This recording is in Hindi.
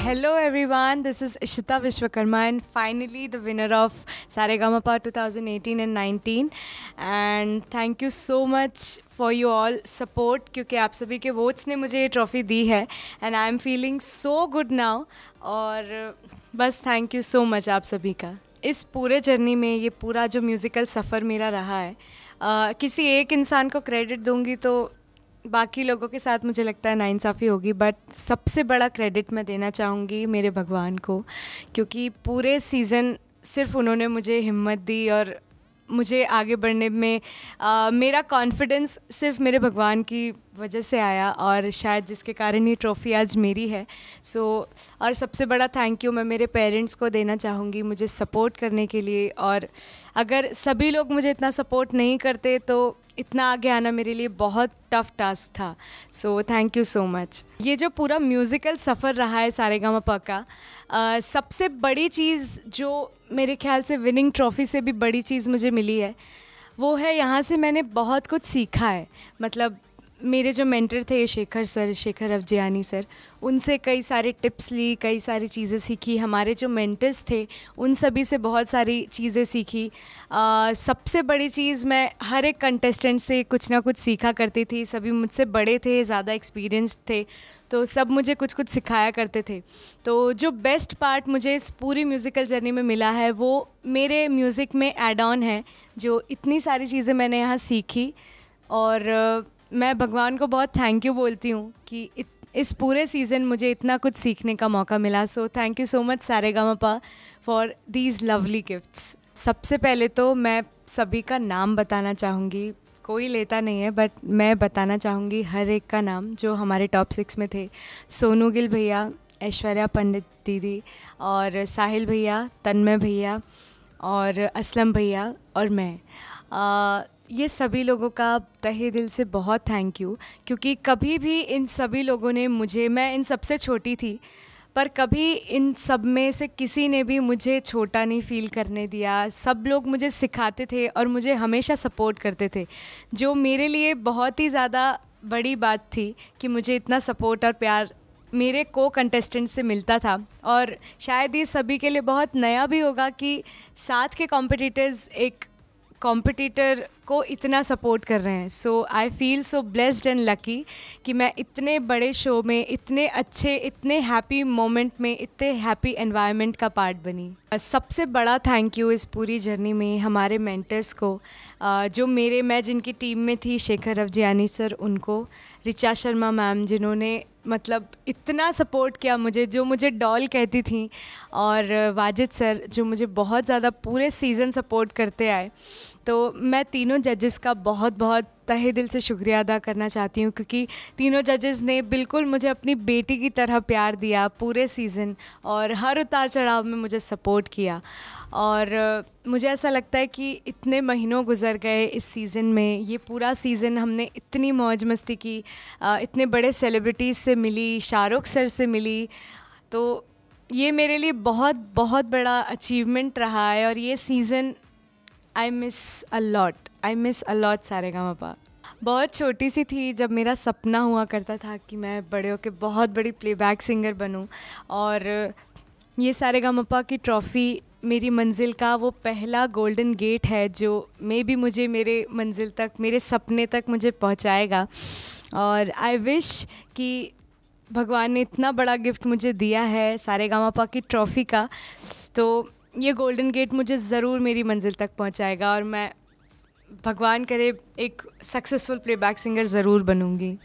Hello everyone, this is Ishita Vishwakarma and finally the winner of Saregama 2018 and 19 and thank you so much for you all support क्योंकि आप सभी के वोट्स ने मुझे ये ट्रॉफ़ी दी है and I am feeling so good now और बस थैंक यू सो मच आप सभी का। इस पूरे जर्नी में ये पूरा जो म्यूज़िकल सफ़र मेरा रहा है किसी एक इंसान को क्रेडिट दूंगी तो बाकी लोगों के साथ मुझे लगता है नाइंसाफ़ी होगी, बट सबसे बड़ा क्रेडिट मैं देना चाहूँगी मेरे भगवान को क्योंकि पूरे सीज़न सिर्फ उन्होंने मुझे हिम्मत दी और मुझे आगे बढ़ने में मेरा कॉन्फिडेंस सिर्फ मेरे भगवान की वजह से आया और शायद जिसके कारण ये ट्रॉफ़ी आज मेरी है। और सबसे बड़ा थैंक यू मैं मेरे पेरेंट्स को देना चाहूँगी मुझे सपोर्ट करने के लिए, और अगर सभी लोग मुझे इतना सपोर्ट नहीं करते तो इतना आगे आना मेरे लिए बहुत टफ़ टास्क था। सो थैंक यू सो मच। ये जो पूरा म्यूज़िकल सफ़र रहा है सारेगामापा का, सबसे बड़ी चीज़ जो मेरे ख्याल से विनिंग ट्रॉफ़ी से भी बड़ी चीज़ मुझे मिली है वो है यहाँ से मैंने बहुत कुछ सीखा है। मतलब मेरे जो मेंटर थे शेखर अफजियानी सर, उनसे कई सारे टिप्स ली, कई सारी चीज़ें सीखी। हमारे जो मेंटर्स थे उन सभी से बहुत सारी चीज़ें सीखी। सबसे बड़ी चीज़ मैं हर एक कंटेस्टेंट से कुछ ना कुछ सीखा करती थी। सभी मुझसे बड़े थे, ज़्यादा एक्सपीरियंस थे, तो सब मुझे कुछ कुछ सिखाया करते थे। तो जो बेस्ट पार्ट मुझे इस पूरी म्यूज़िकल जर्नी में मिला है वो मेरे म्यूज़िक में ऐड ऑन है, जो इतनी सारी चीज़ें मैंने यहाँ सीखी। और मैं भगवान को बहुत थैंक यू बोलती हूँ कि इस पूरे सीज़न मुझे इतना कुछ सीखने का मौका मिला। So thank you so much Saregamapa for these lovely gifts. सबसे पहले तो मैं सभी का नाम बताना चाहूँगी, कोई लेता नहीं है बट मैं बताना चाहूँगी हर एक का नाम जो हमारे टॉप 6 में थे। सोनू गिल भैया, ऐश्वर्या पंडित दीदी और साहिल भैया, तन्मय भैया और असलम भैया और मैं। ये सभी लोगों का तहे दिल से बहुत थैंक यू क्योंकि कभी भी इन सभी लोगों ने मैं इन सबसे छोटी थी पर कभी इन सब में से किसी ने भी मुझे छोटा नहीं फ़ील करने दिया। सब लोग मुझे सिखाते थे और मुझे हमेशा सपोर्ट करते थे, जो मेरे लिए बहुत ही ज़्यादा बड़ी बात थी कि मुझे इतना सपोर्ट और प्यार मेरे को कंटेस्टेंट से मिलता था। और शायद ये सभी के लिए बहुत नया भी होगा कि साथ के कॉम्पिटिटर्स एक कॉम्पिटिटर को इतना सपोर्ट कर रहे हैं। So I feel so blessed and lucky कि मैं इतने बड़े शो में इतने अच्छे, इतने हैप्पी मोमेंट में, इतने हैप्पी एनवायरनमेंट का पार्ट बनी। सबसे बड़ा थैंक यू इस पूरी जर्नी में हमारे मेंटर्स को, जो मैं जिनकी टीम में थी, शेखर अफजियानी सर, उनको, ऋचा शर्मा मैम जिन्होंने मतलब इतना सपोर्ट किया मुझे, जो मुझे डॉल कहती थी, और वाजिद सर जो मुझे बहुत ज़्यादा पूरे सीज़न सपोर्ट करते आए। तो मैं तीनों जजेस का बहुत बहुत तहे दिल से शुक्रिया अदा करना चाहती हूँ क्योंकि तीनों जजेस ने बिल्कुल मुझे अपनी बेटी की तरह प्यार दिया पूरे सीज़न और हर उतार चढ़ाव में मुझे सपोर्ट किया। और मुझे ऐसा लगता है कि इतने महीनों गुजर गए इस सीज़न में, ये पूरा सीज़न हमने इतनी मौज मस्ती की, इतने बड़े सेलिब्रिटीज़ से मिली, शाहरुख सर से मिली, तो ये मेरे लिए बहुत बहुत बड़ा अचीवमेंट रहा है। और ये season I miss a lot Saregamapa. बहुत छोटी सी थी जब मेरा सपना हुआ करता था कि मैं बड़े होकर बहुत बड़ी प्लेबैक सिंगर बनूं, और ये सारेगामापा की ट्रॉफ़ी मेरी मंजिल का वो पहला गोल्डन गेट है जो मे बी मुझे मेरे मंजिल तक, मेरे सपने तक मुझे पहुंचाएगा। और आई विश कि भगवान ने इतना बड़ा गिफ्ट मुझे दिया है सारेगामापा की ट्रॉफ़ी का, तो ये गोल्डन गेट मुझे ज़रूर मेरी मंजिल तक पहुंचाएगा और मैं भगवान करे एक सक्सेसफुल प्लेबैक सिंगर ज़रूर बनूंगी।